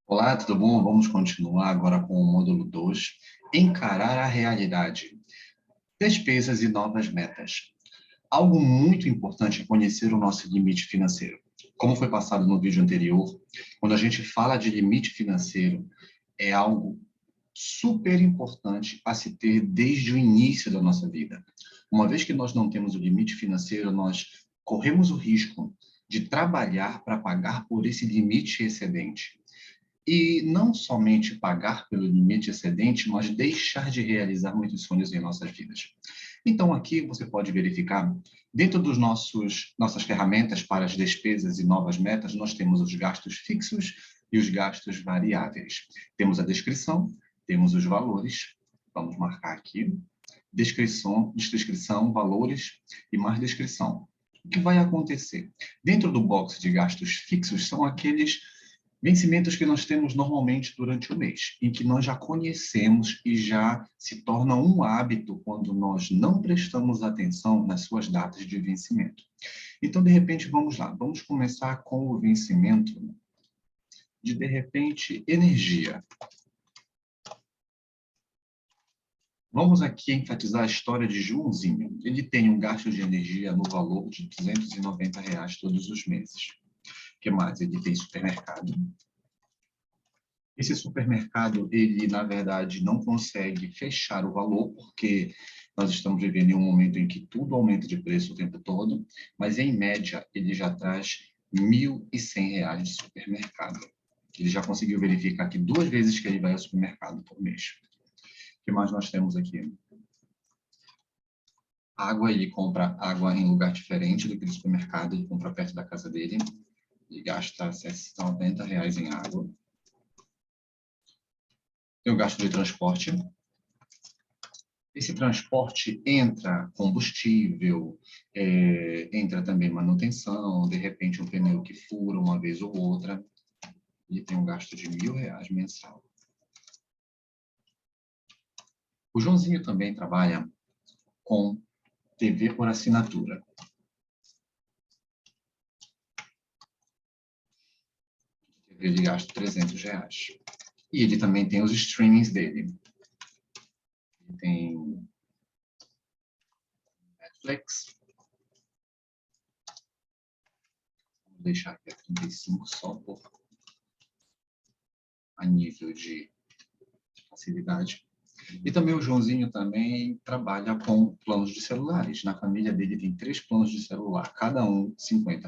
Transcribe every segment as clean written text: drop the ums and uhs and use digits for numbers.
Olá, tudo bom? Vamos continuar agora com o módulo 2. Encarar a realidade. Despesas e novas metas. Algo muito importante é conhecer o nosso limite financeiro. Como foi passado no vídeo anterior, quando a gente fala de limite financeiro, é algo super importante a se ter desde o início da nossa vida. Uma vez que nós não temos o limite financeiro, nós corremos o risco de trabalhar para pagar por esse limite excedente. E não somente pagar pelo limite excedente, mas deixar de realizar muitos sonhos em nossas vidas. Então, aqui você pode verificar, dentro dos nossas ferramentas para as despesas e novas metas, nós temos os gastos fixos e os gastos variáveis. Temos a descrição, temos os valores, vamos marcar aqui, descrição, valores e mais descrição. O que vai acontecer? Dentro do box de gastos fixos são aqueles vencimentos que nós temos normalmente durante o mês, em que nós já conhecemos e já se torna um hábito quando nós não prestamos atenção nas suas datas de vencimento. Então, de repente, vamos lá. Vamos começar com o vencimento de repente, energia. Vamos aqui enfatizar a história de Joãozinho. Ele tem um gasto de energia no valor de R$ 290 todos os meses. O que mais? Ele tem supermercado. Esse supermercado, ele, na verdade, não consegue fechar o valor, porque nós estamos vivendo em um momento em que tudo aumenta de preço o tempo todo, mas, em média, ele já traz R$ 1.100 de supermercado. Ele já conseguiu verificar que 2 vezes que ele vai ao supermercado por mês. O que mais nós temos aqui? Água, ele compra água em lugar diferente do que no supermercado, ele compra perto da casa dele, ele gasta R$ 90 em água. Tem o gasto de transporte. Esse transporte entra combustível, entra também manutenção, de repente um pneu que fura uma vez ou outra, e tem um gasto de R$ 1.000 mensal. O Joãozinho também trabalha com TV por assinatura. Ele gasta R$ 300. E ele também tem os streamings dele. Ele tem Netflix. Vou deixar aqui a 35 só por a nível de facilidade. E também o Joãozinho também trabalha com planos de celulares. Na família dele tem 3 planos de celular, cada um R$ 50.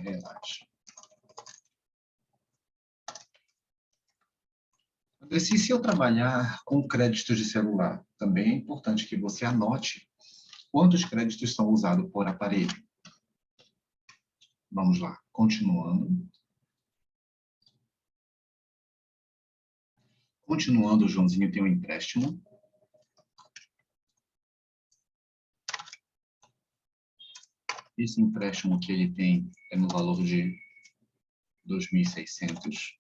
Andressa, se eu trabalhar com créditos de celular, também é importante que você anote quantos créditos são usados por aparelho. Vamos lá, continuando. Continuando, o Joãozinho tem um empréstimo. Esse empréstimo que ele tem é no valor de 2.600.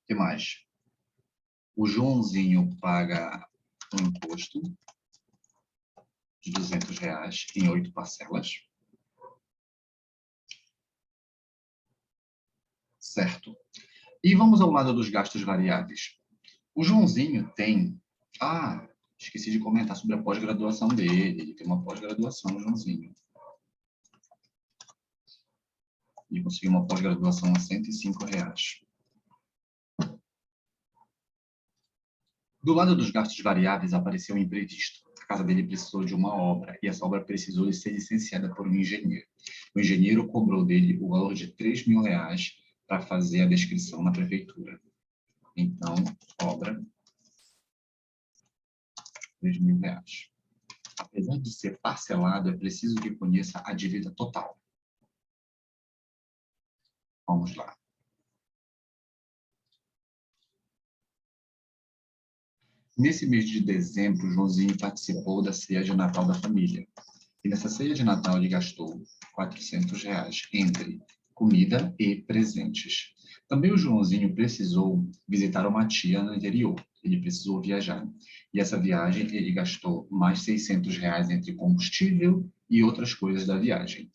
O que mais? O Joãozinho paga um imposto de R$ 200 em 8 parcelas. Certo. E vamos ao lado dos gastos variáveis. O Joãozinho tem... esqueci de comentar sobre a pós-graduação dele. Ele tem uma pós-graduação, o Joãozinho. Ele conseguiu uma pós-graduação a R$ 105. Do lado dos gastos variáveis apareceu um imprevisto. A casa dele precisou de uma obra, e essa obra precisou de ser licenciada por um engenheiro. O engenheiro cobrou dele o valor de R$ 3.000 para fazer a descrição na prefeitura. Então, obra, R$ 3.000. Apesar de ser parcelado, é preciso que conheça a dívida total. Vamos lá. Nesse mês de dezembro, o Joãozinho participou da ceia de Natal da família. E nessa ceia de Natal ele gastou R$ 400 entre comida e presentes. Também o Joãozinho precisou visitar uma tia no interior. Ele precisou viajar. E essa viagem ele gastou mais R$ 600 entre combustível e outras coisas da viagem.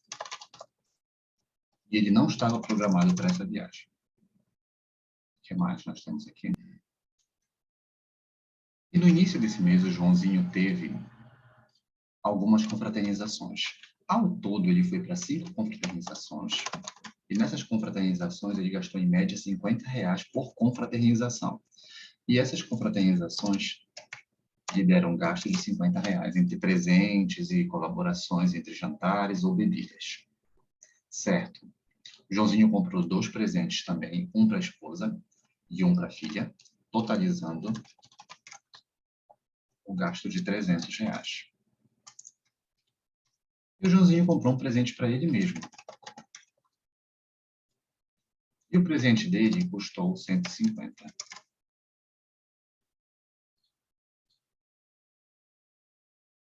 E ele não estava programado para essa viagem. que mais nós temos aqui? E no início desse mês, o Joãozinho teve algumas confraternizações. Ao todo, ele foi para 5 confraternizações. E nessas confraternizações, ele gastou, em média, R$ 50 por confraternização. E essas confraternizações lhe deram gasto de R$ 50 entre presentes e colaborações entre jantares ou bebidas. Certo. O Joãozinho comprou 2 presentes também, um para a esposa e um para a filha, totalizando o gasto de R$ 300. E o Joãozinho comprou um presente para ele mesmo. E o presente dele custou 150.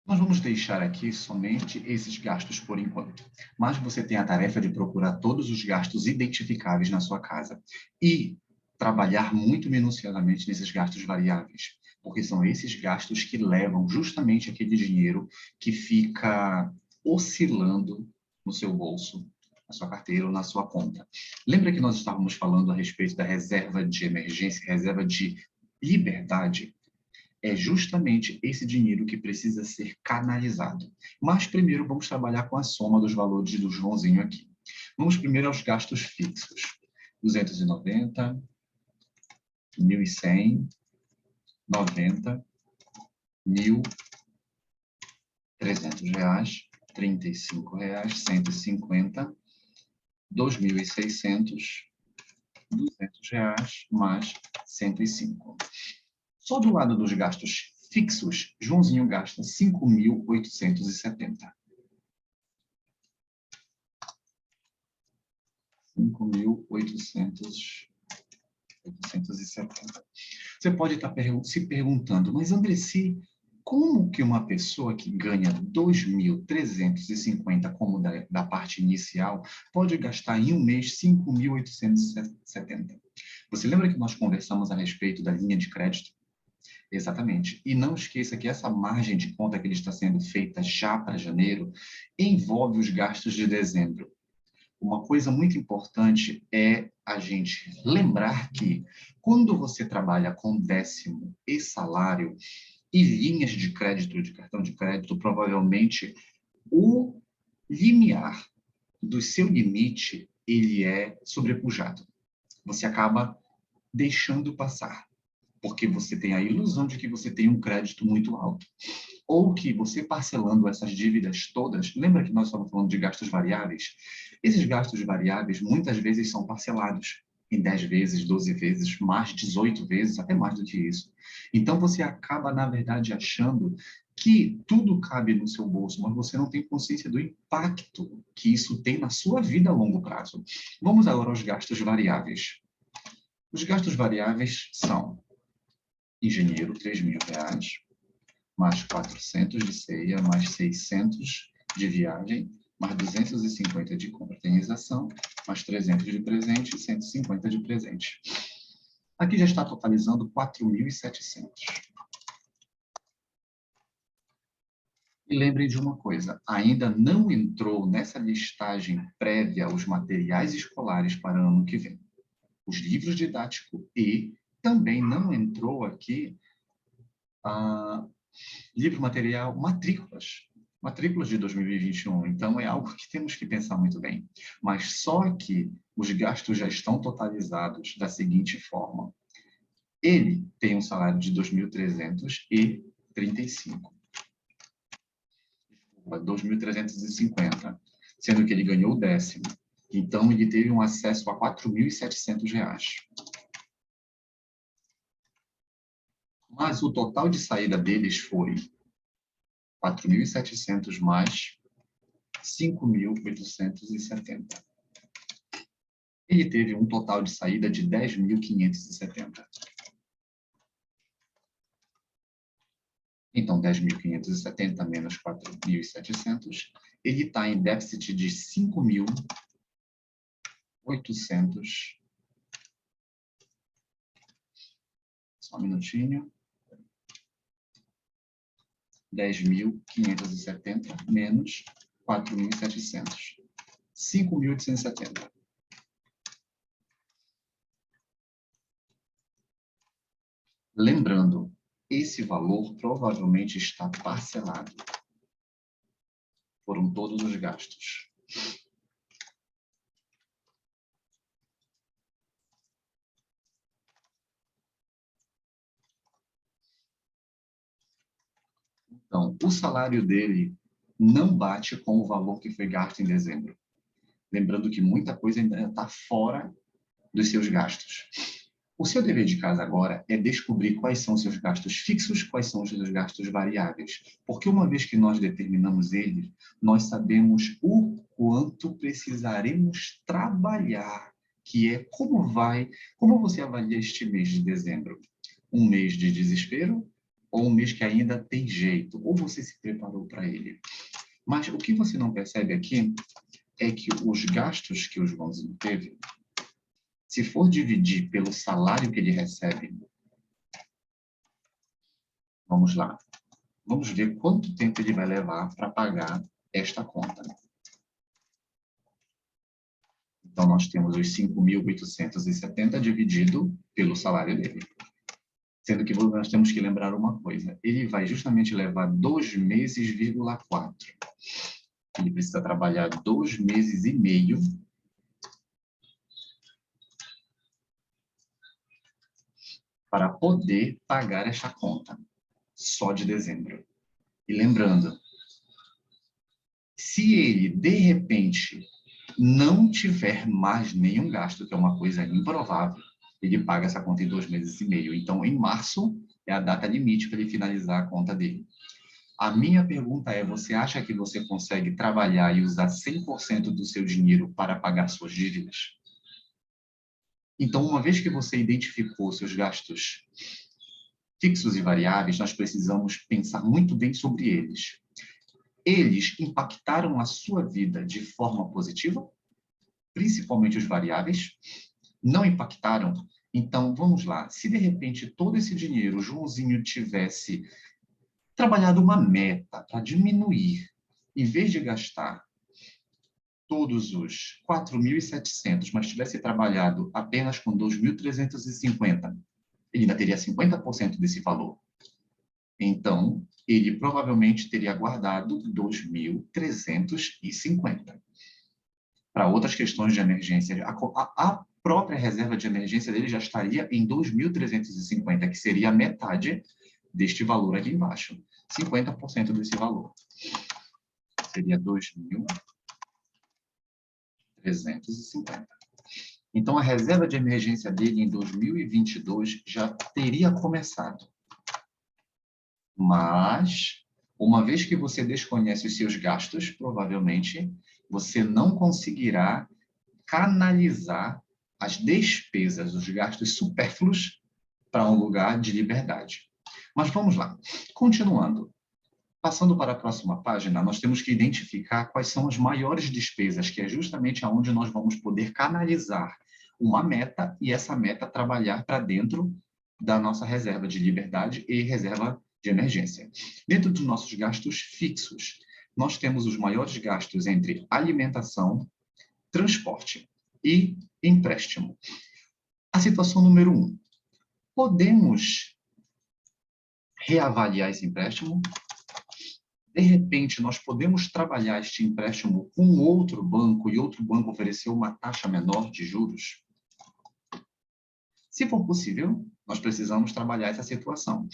Nós vamos deixar aqui somente esses gastos por enquanto, mas você tem a tarefa de procurar todos os gastos identificáveis na sua casa e trabalhar muito minuciosamente nesses gastos variáveis, porque são esses gastos que levam justamente aquele dinheiro que fica oscilando no seu bolso, na sua carteira ou na sua conta. Lembra que nós estávamos falando a respeito da reserva de emergência, reserva de liberdade? É justamente esse dinheiro que precisa ser canalizado. Mas primeiro vamos trabalhar com a soma dos valores do Joãozinho aqui. Vamos primeiro aos gastos fixos. 290, 1.100, 90, R$ 1.300, R$ 35, 150, 2.600, R$ 200 mais 105. Só do lado dos gastos fixos, Joãozinho gasta 5.870. 5.870. Você pode estar se perguntando, mas Andressi, como que uma pessoa que ganha 2.350 como da parte inicial pode gastar em um mês 5.870? Você lembra que nós conversamos a respeito da linha de crédito? Exatamente. E não esqueça que essa margem de conta que está sendo feita já para janeiro envolve os gastos de dezembro. Uma coisa muito importante é a gente lembrar que quando você trabalha com décimo e salário e linhas de crédito, de cartão de crédito, provavelmente o limiar do seu limite ele é sobrepujado. Você acaba deixando passar, porque você tem a ilusão de que você tem um crédito muito alto. Ou que você parcelando essas dívidas todas, lembra que nós estamos falando de gastos variáveis? Esses gastos variáveis muitas vezes são parcelados em 10 vezes, 12 vezes, mais 18 vezes, até mais do que isso. Então você acaba, na verdade, achando que tudo cabe no seu bolso, mas você não tem consciência do impacto que isso tem na sua vida a longo prazo. Vamos agora aos gastos variáveis. Os gastos variáveis são engenheiro, R$ 3.000, mais 400 de ceia, mais 600 de viagem, mais 250 de confraternização, mais 300 de presente e 150 de presente. Aqui já está totalizando 4.700. E lembrem de uma coisa, ainda não entrou nessa listagem prévia os materiais escolares para o ano que vem. Os livros didáticos e também não entrou aqui livro material, matrículas de 2021. Então, é algo que temos que pensar muito bem. Mas só que os gastos já estão totalizados da seguinte forma. Ele tem um salário de 2.335. 2.350, sendo que ele ganhou o décimo. Então, ele teve um acesso a R$ 4.700. Mas o total de saída deles foi 4.700 mais 5.870. Ele teve um total de saída de 10.570. Então, 10.570 menos 4.700, ele está em déficit de 5.800. Só um minutinho. 10.570 menos 4.700. 5.870. Lembrando, esse valor provavelmente está parcelado. Foram todos os gastos. Então, o salário dele não bate com o valor que foi gasto em dezembro. Lembrando que muita coisa ainda está fora dos seus gastos. O seu dever de casa agora é descobrir quais são os seus gastos fixos, quais são os seus gastos variáveis. Porque uma vez que nós determinamos eles, nós sabemos o quanto precisaremos trabalhar, que é como você avalia este mês de dezembro? Um mês de desespero ou um mês que ainda tem jeito? Ou você se preparou para ele? Mas o que você não percebe aqui é que os gastos que o Joãozinho teve, se for dividir pelo salário que ele recebe, vamos lá, vamos ver quanto tempo ele vai levar para pagar esta conta. Então, nós temos os 5.870 dividido pelo salário dele. Sendo que nós temos que lembrar uma coisa, ele vai justamente levar 2 meses, 4. Ele precisa trabalhar 2 meses e meio para poder pagar esta conta, só de dezembro. E lembrando, se ele, de repente, não tiver mais nenhum gasto, que é uma coisa improvável, ele paga essa conta em 2 meses e meio. Então, em março, é a data limite para ele finalizar a conta dele. A minha pergunta é, você acha que você consegue trabalhar e usar 100% do seu dinheiro para pagar suas dívidas? Então, uma vez que você identificou seus gastos fixos e variáveis, nós precisamos pensar muito bem sobre eles. Eles impactaram a sua vida de forma positiva? Principalmente os variáveis? Não impactaram? Então, vamos lá. Se, de repente, todo esse dinheiro o Joãozinho tivesse trabalhado uma meta para diminuir, em vez de gastar todos os 4.700, mas tivesse trabalhado apenas com 2.350, ele ainda teria 50% desse valor. Então, ele provavelmente teria guardado 2.350. Para outras questões de emergência, a própria reserva de emergência dele já estaria em 2.350, que seria a metade deste valor aqui embaixo. 50% desse valor. Seria 2.350. Então, a reserva de emergência dele em 2022 já teria começado. Mas, uma vez que você desconhece os seus gastos, provavelmente, você não conseguirá canalizar as despesas, os gastos supérfluos para um lugar de liberdade. Mas vamos lá. Continuando. Passando para a próxima página, nós temos que identificar quais são as maiores despesas, que é justamente aonde nós vamos poder canalizar uma meta e essa meta trabalhar para dentro da nossa reserva de liberdade e reserva de emergência. Dentro dos nossos gastos fixos, nós temos os maiores gastos entre alimentação, transporte e empréstimo. A situação número 1. Podemos reavaliar esse empréstimo? De repente, nós podemos trabalhar este empréstimo com outro banco e outro banco oferecer uma taxa menor de juros? Se for possível, nós precisamos trabalhar essa situação,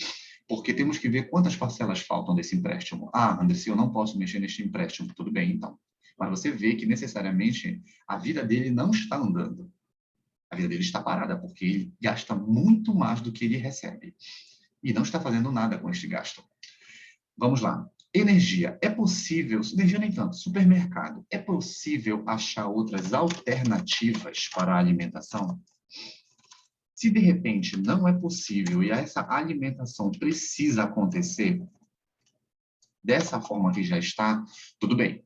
porque temos que ver quantas parcelas faltam desse empréstimo. Ah, André, eu não posso mexer neste empréstimo, tudo bem, então. Mas você vê que, necessariamente, a vida dele não está andando. A vida dele está parada, porque ele gasta muito mais do que ele recebe. E não está fazendo nada com este gasto. Vamos lá. Energia. É possível, energia nem tanto, supermercado. É possível achar outras alternativas para a alimentação? Se, de repente, não é possível e essa alimentação precisa acontecer dessa forma que já está, tudo bem.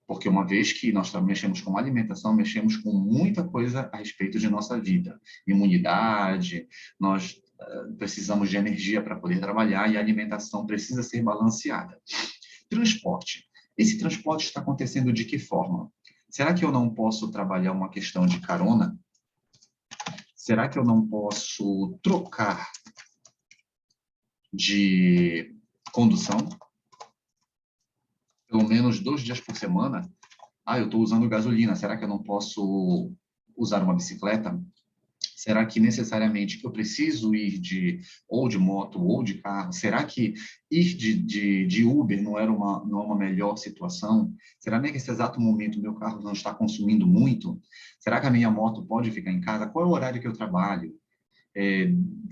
Porque uma vez que nós mexemos com alimentação, mexemos com muita coisa a respeito de nossa vida. Imunidade, nós precisamos de energia para poder trabalhar e a alimentação precisa ser balanceada. Transporte. Esse transporte está acontecendo de que forma? Será que eu não posso trabalhar uma questão de carona? Será que eu não posso trocar de condução, pelo menos 2 dias por semana. Ah, eu estou usando gasolina, será que eu não posso usar uma bicicleta? Será que necessariamente eu preciso ir ou de moto ou de carro? Será que ir de Uber não é uma melhor situação? Será que nesse exato momento meu carro não está consumindo muito? Será que a minha moto pode ficar em casa? Qual é o horário que eu trabalho?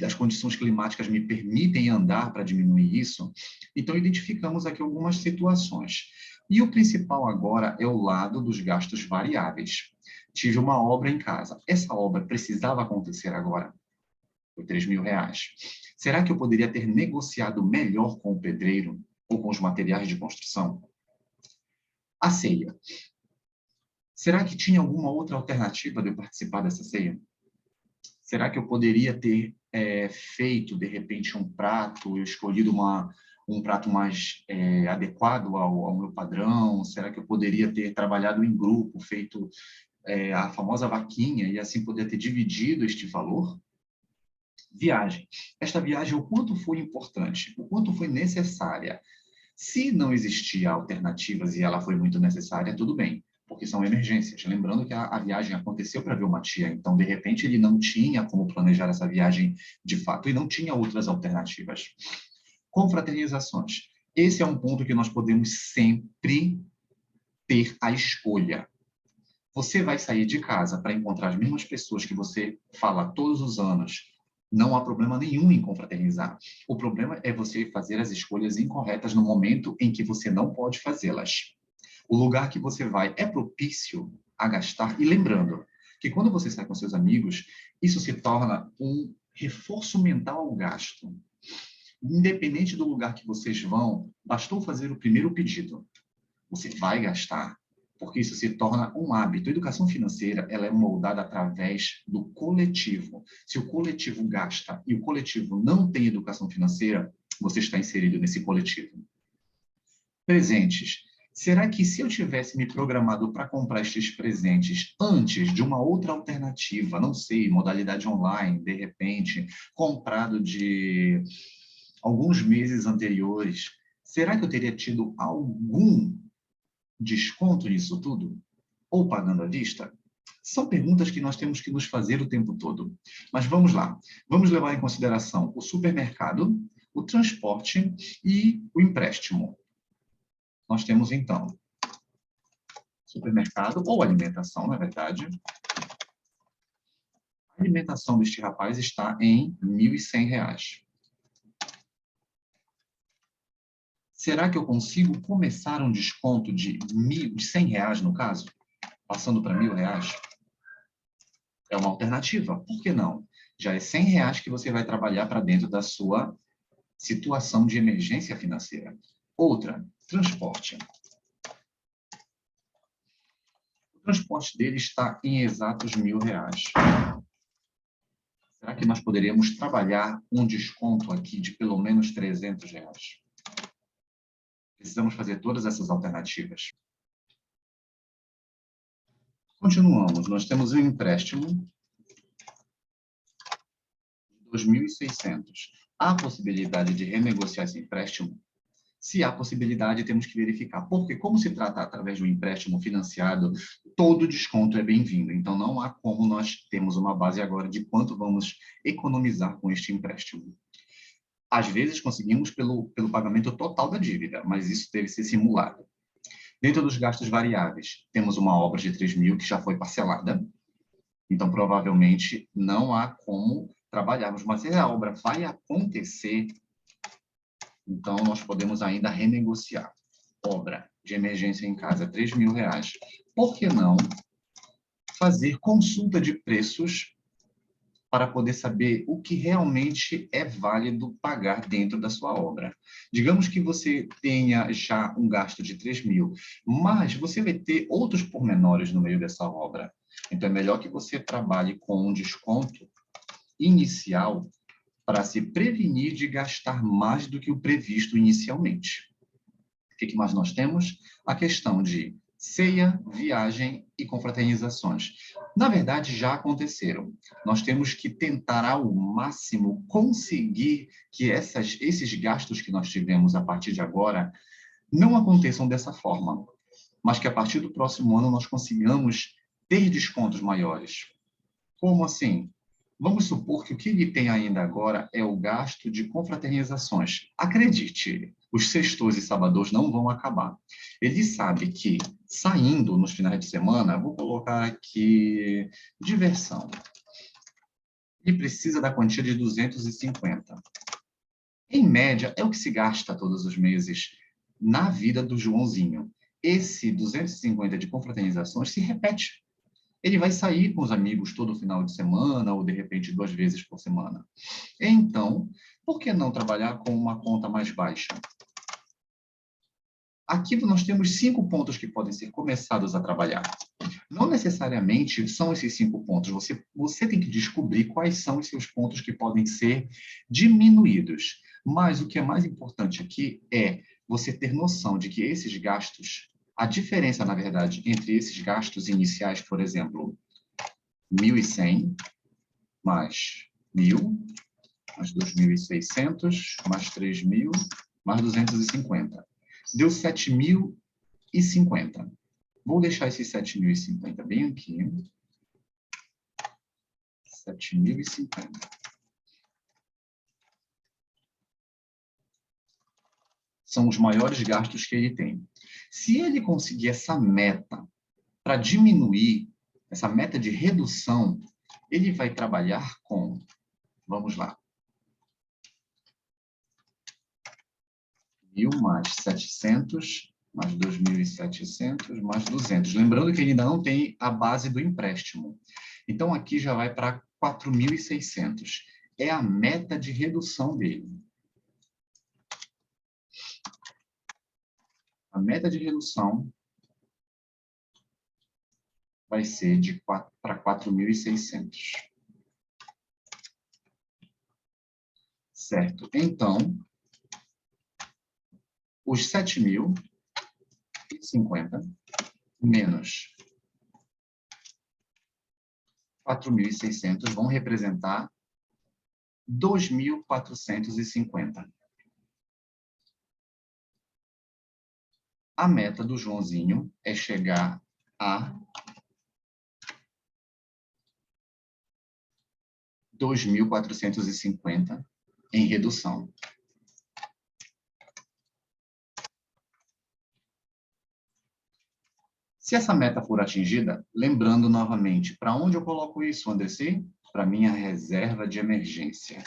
As condições climáticas me permitem andar para diminuir isso? Então, identificamos aqui algumas situações. E o principal agora é o lado dos gastos variáveis. Tive uma obra em casa. Essa obra precisava acontecer agora. Foi R$ 3.000. Será que eu poderia ter negociado melhor com o pedreiro ou com os materiais de construção? A ceia. Será que tinha alguma outra alternativa de eu participar dessa ceia? Será que eu poderia ter feito, de repente, um prato, escolhido um prato mais adequado ao meu padrão? Será que eu poderia ter trabalhado em grupo, feito a famosa vaquinha e assim poder ter dividido este valor? Viagem. Esta viagem, o quanto foi importante, o quanto foi necessária. Se não existia alternativas e ela foi muito necessária, tudo bem, porque são emergências. Lembrando que a viagem aconteceu para ver uma tia, então, de repente, ele não tinha como planejar essa viagem de fato e não tinha outras alternativas. Confraternizações. Esse é um ponto que nós podemos sempre ter a escolha. Você vai sair de casa para encontrar as mesmas pessoas que você fala todos os anos. Não há problema nenhum em confraternizar. O problema é você fazer as escolhas incorretas no momento em que você não pode fazê-las. O lugar que você vai é propício a gastar. E lembrando que quando você sai com seus amigos, isso se torna um reforço mental ao gasto. Independente do lugar que vocês vão, bastou fazer o primeiro pedido. Você vai gastar, porque isso se torna um hábito. A educação financeira, ela é moldada através do coletivo. Se o coletivo gasta e o coletivo não tem educação financeira, você está inserido nesse coletivo. Presentes. Será que se eu tivesse me programado para comprar estes presentes antes de uma outra alternativa, não sei, modalidade online, de repente, comprado de alguns meses anteriores, será que eu teria tido algum desconto nisso tudo? Ou pagando à vista? São perguntas que nós temos que nos fazer o tempo todo. Mas vamos lá. Vamos levar em consideração o supermercado, o transporte e o empréstimo. Nós temos, então, supermercado ou alimentação, na verdade. A alimentação deste rapaz está em R$ 1.100. Será que eu consigo começar um desconto de R$ 100, no caso? Passando para R$ 1.000? É uma alternativa. Por que não? Já é R$ 100 que você vai trabalhar para dentro da sua situação de emergência financeira. Outra, transporte. O transporte dele está em exatos R$ 1.000. Será que nós poderíamos trabalhar um desconto aqui de pelo menos R$ 300? Precisamos fazer todas essas alternativas. Continuamos. Nós temos um empréstimo de 2.600. Há a possibilidade de renegociar esse empréstimo? Se há possibilidade, temos que verificar. Porque, como se trata através de um empréstimo financiado, todo desconto é bem-vindo. Então, não há como nós termos uma base agora de quanto vamos economizar com este empréstimo. Às vezes, conseguimos pelo pagamento total da dívida, mas isso deve ser simulado. Dentro dos gastos variáveis, temos uma obra de 3.000 que já foi parcelada. Então, provavelmente, não há como trabalharmos. Mas se a obra vai acontecer, então, nós podemos ainda renegociar. Obra de emergência em casa, R$ 3.000. Por que não fazer consulta de preços para poder saber o que realmente é válido pagar dentro da sua obra? Digamos que você tenha já um gasto de 3.000, mas você vai ter outros pormenores no meio dessa obra. Então, é melhor que você trabalhe com um desconto inicial para se prevenir de gastar mais do que o previsto inicialmente. O que mais nós temos? A questão de ceia, viagem e confraternizações. Na verdade, já aconteceram. Nós temos que tentar ao máximo conseguir que esses gastos que nós tivemos a partir de agora não aconteçam dessa forma, mas que a partir do próximo ano nós consigamos ter descontos maiores. Como assim? Vamos supor que o que ele tem ainda agora é o gasto de confraternizações. Acredite, os sextos e sábados não vão acabar. Ele sabe que, saindo nos finais de semana, vou colocar aqui diversão. Ele precisa da quantia de 250. Em média, é o que se gasta todos os meses na vida do Joãozinho. Esse 250 de confraternizações se repete. Ele vai sair com os amigos todo final de semana, ou de repente 2 vezes por semana. Então, por que não trabalhar com uma conta mais baixa? Aqui nós temos 5 pontos que podem ser começados a trabalhar. Não necessariamente são esses 5 pontos. Você tem que descobrir quais são os seus pontos que podem ser diminuídos. Mas o que é mais importante aqui é você ter noção de que esses gastos, a diferença, na verdade, entre esses gastos iniciais, por exemplo, 1.100 mais 1.000, mais 2.600, mais 3.000, mais 250. Deu 7.050. Vou deixar esses 7.050 bem aqui. 7.050. São os maiores gastos que ele tem. Se ele conseguir essa meta para diminuir, essa meta de redução, ele vai trabalhar com, vamos lá, 1.000 mais 700, mais 2.700, mais 200. Lembrando que ele ainda não tem a base do empréstimo. Então, aqui já vai para 4.600. É a meta de redução dele. A meta de redução vai ser de para 4.600. Certo? Então, os 7.050 menos 4.600 vão representar 2.450. A meta do Joãozinho é chegar a 2.450 em redução. Se essa meta for atingida, lembrando novamente, para onde eu coloco isso, Andreci? Para minha reserva de emergência.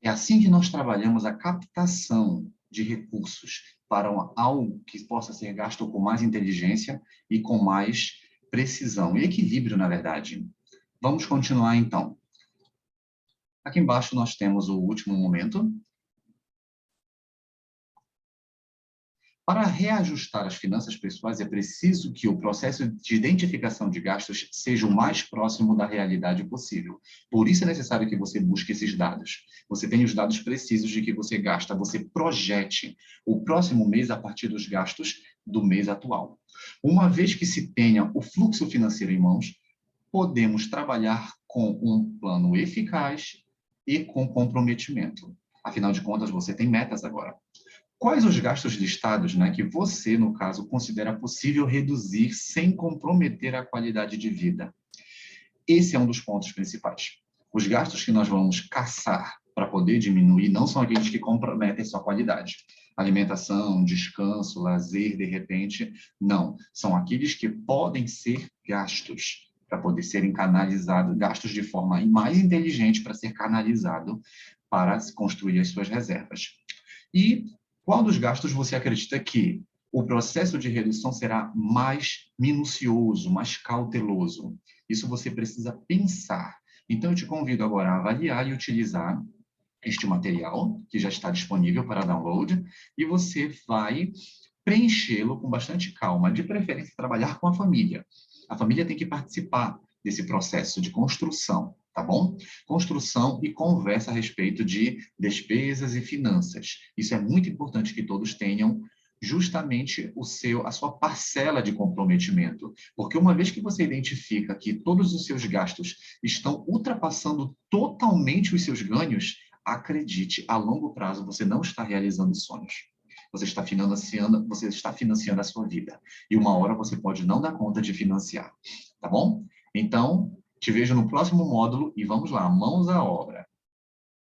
É assim que nós trabalhamos a captação de recursos para algo que possa ser gasto com mais inteligência e com mais precisão e equilíbrio, na verdade. Vamos continuar, então. Aqui embaixo nós temos o último momento. Para reajustar as finanças pessoais, é preciso que o processo de identificação de gastos seja o mais próximo da realidade possível. Por isso é necessário que você busque esses dados. Você tenha os dados precisos de que você gasta, você projete o próximo mês a partir dos gastos do mês atual. Uma vez que se tenha o fluxo financeiro em mãos, podemos trabalhar com um plano eficaz e com comprometimento. Afinal de contas, você tem metas agora. Quais os gastos listados, né, que você, no caso, considera possível reduzir sem comprometer a qualidade de vida? Esse é um dos pontos principais. Os gastos que nós vamos caçar para poder diminuir não são aqueles que comprometem sua qualidade. Alimentação, descanso, lazer, de repente, não. São aqueles que podem ser gastos para poder serem canalizados, gastos de forma mais inteligente para ser canalizado para construir as suas reservas. E qual dos gastos você acredita que o processo de redução será mais minucioso, mais cauteloso? Isso você precisa pensar. Então, eu te convido agora a avaliar e utilizar este material, que já está disponível para download, e você vai preenchê-lo com bastante calma, de preferência trabalhar com a família. A família tem que participar desse processo de construção, tá bom? Construção e conversa a respeito de despesas e finanças. Isso é muito importante que todos tenham justamente a sua parcela de comprometimento, porque uma vez que você identifica que todos os seus gastos estão ultrapassando totalmente os seus ganhos, acredite, a longo prazo você não está realizando sonhos. Você está financiando a sua vida. E uma hora você pode não dar conta de financiar, tá bom? Então, te vejo no próximo módulo e vamos lá, mãos à obra.